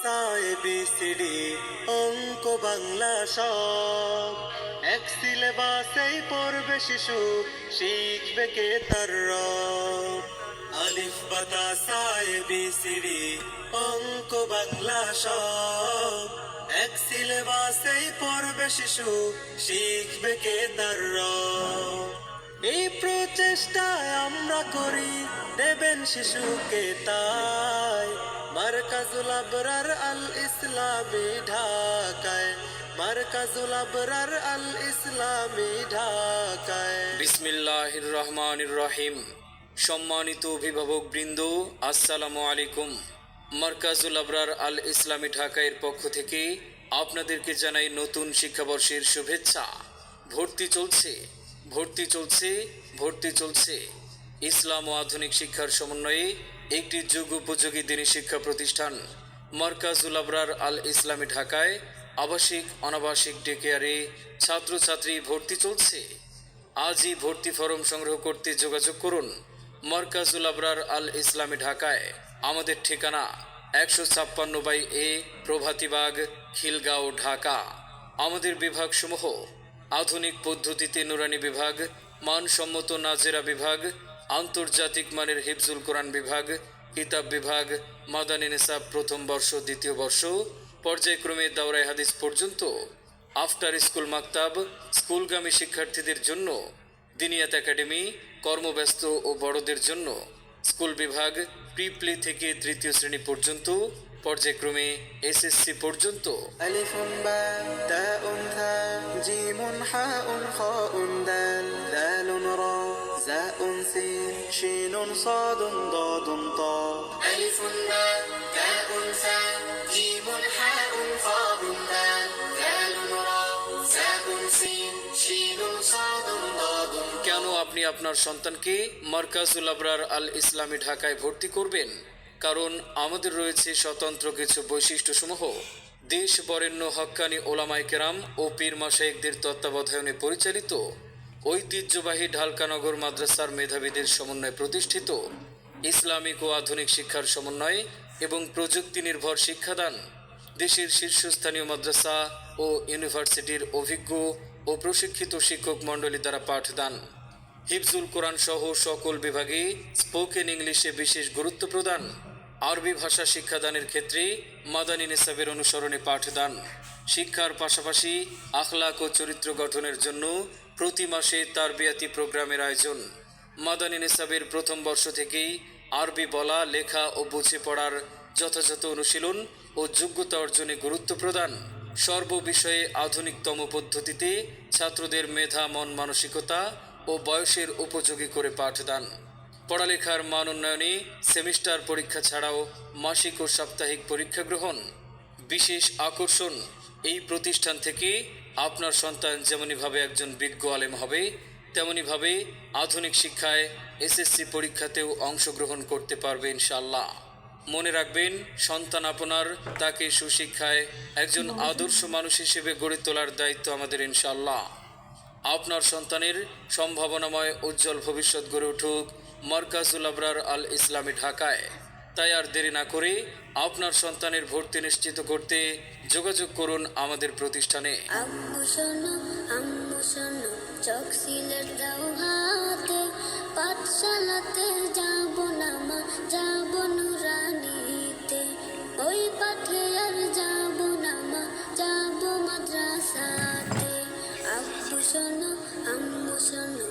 সা এবিসিডি অঙ্ক বাংলা সব এক সিলেবাসেই পড়বে শিশু, শিখবে কে তার রব। আলিফ বা তা সা এবিসিডি অঙ্ক বাংলা সব এক সিলেবাসেই পড়বে শিশু, শিখবে কে তার রব। এই প্রচেষ্টায় আমরা করি দেবেন শিশুকে তাই, মারকাজুল আবরার আল ইসলামী ঢাকায়, মারকাজুল আবরার আল ইসলামী ঢাকায়। বিসমিল্লাহির রহমানির রহিম। সম্মানিত অভিভাবক বৃন্দ, আসসালামু আলাইকুম। মারকাজুল আবরার আল ইসলামী ঢাকায়ের পক্ষ থেকে আপনাদেরকে জানাই নতুন শিক্ষাবর্ষের শুভেচ্ছা। ভর্তি চলছে, ভর্তি চলছে, ভর্তি চলছে। ইসলাম ও আধুনিক শিক্ষার সমন্বয়ে একটি যুগোপযোগী দিনী শিক্ষা প্রতিষ্ঠান মারকাজুল আবরার আল ইসলামী ঢাকায় আবাসিক অনাবাসিক ডে কেয়ারে ছাত্রছাত্রী ভর্তি চলছে। আজই ভর্তি ফরম সংগ্রহ করতে যোগাযোগ করুন মারকাজুল আবরার আল ইসলামী ঢাকায়। আমাদের ঠিকানা 156/A প্রভাতীবাগ, খিলগাঁও, ঢাকা। আমাদের বিভাগসমূহ: আধুনিক পদ্ধতিতে নুরানি বিভাগ, মানসম্মত নাজেরা বিভাগ, আন্তর্জাতিক মানের হিফজুল কোরআন বিভাগ, কিতাব বিভাগ, মাদানী নিসাব প্রথম বর্ষ, দ্বিতীয় বর্ষ, পর্যায়ক্রমে দাওরায়ে হাদিস পর্যন্ত, আফটার স্কুল মাকতাব, স্কুলগামী শিক্ষার্থীদের জন্য দিনিয়াত একাডেমি, কর্মব্যস্ত ও বড়দের জন্য স্কুল বিভাগ, প্রি থেকে তৃতীয় শ্রেণী পর্যন্ত, পর্যায়ক্রমে এসএসসি পর্যন্ত। আলিফুন বা তাউন থা জিমুন হাউন খাউন দাল দালুন রা জাউন সিন শিনুন সাদুন দাদুন তা। আলিফুন বা তাউন থা জিমুন হাউন খাউন দাল দালুন রা জাউন সিন শিনুন সাদুন দাদুন। কেন আপনি আপনার সন্তানকে মারকাজুল আবরার আল ইসলামী ঢাকায় ভর্তি করবেন? কারণ আমাদের রয়েছে স্বতন্ত্র কিছু বৈশিষ্ট্যসমূহ। দেশ বরেণ্য হক্কানি ওলামায়ে কেরাম ও পীর মাশায়েখদের তত্ত্বাবধানে পরিচালিত ঐতিহ্যবাহী ঢালকানগর মাদ্রাসার মেধাবীদের সমন্বয়ে প্রতিষ্ঠিত ইসলামিক ও আধুনিক শিক্ষার সমন্বয় এবং প্রযুক্তি নির্ভর শিক্ষাদান, দেশের শীর্ষস্থানীয় মাদ্রাসা ও ইউনিভার্সিটির অভিজ্ঞ ও প্রশিক্ষিত শিক্ষক মণ্ডলী দ্বারা পাঠদান, হিফজুল কোরআন সহ সকল বিভাগে স্পোকেন ইংলিশে বিশেষ গুরুত্ব প্রদান, আরবি ভাষা শিক্ষাদানের ক্ষেত্রে মাদানী নিসাবের অনুসরণে পাঠদান, শিক্ষার পাশাপাশি আখলাক ও চরিত্র গঠনের জন্য প্রতি মাসে তারবিয়াতি প্রোগ্রামের আয়োজন, মাদানী নিসাবের প্রথম বর্ষ থেকেই আরবি বলা, লেখা ও বুঝে পড়ার যথাযথ অনুশীলন ও যোগ্যতা অর্জনে গুরুত্ব প্রদান, সর্ববিষয়ে আধুনিকতম পদ্ধতিতে ছাত্রদের মেধা, মন মানসিকতা ও বয়সের উপযোগী করে পাঠদান, পড়ালেখার মান উন্নয়নে সেমিস্টার পরীক্ষা ছাড়াও মাসিক ও সাপ্তাহিক পরীক্ষা গ্রহণ। বিশেষ আকর্ষণ: এই প্রতিষ্ঠান থেকে আপনার সন্তান যেমনিভাবে একজন বিজ্ঞ আলেম হবে, তেমনিভাবে আধুনিক শিক্ষায় এসএসসি পরীক্ষাতেও অংশগ্রহণ করতে পারবে ইনশাআল্লাহ। মনে রাখবেন, সন্তান আপনার, তাকে সুশিক্ষায় একজন আদর্শ মানুষ হিসেবে গড়ে তোলার দায়িত্ব আমাদের ইনশাআল্লাহ। আপনার সন্তানের সম্ভাবনাময় উজ্জ্বল ভবিষ্যৎ গড়ে উঠুক মারকাজুল আবরার আল ইসলামী ঢাকায়। তাই আর দেরি না করে আপনার সন্তানের ভর্তি নিশ্চিত করতে যোগাযোগ করুন আমাদের প্রতিষ্ঠানে। আম্মু শোনো, আম্মু শোনো, চক সিলেট দাও হাতে, পাঠশালাতে যাব না মা, যাব নুরানিতে, ওই পাঠে আর যাব না মা, যাব মাদ্রাসাতে। আম্মু শোনো, আম্মু শোনো,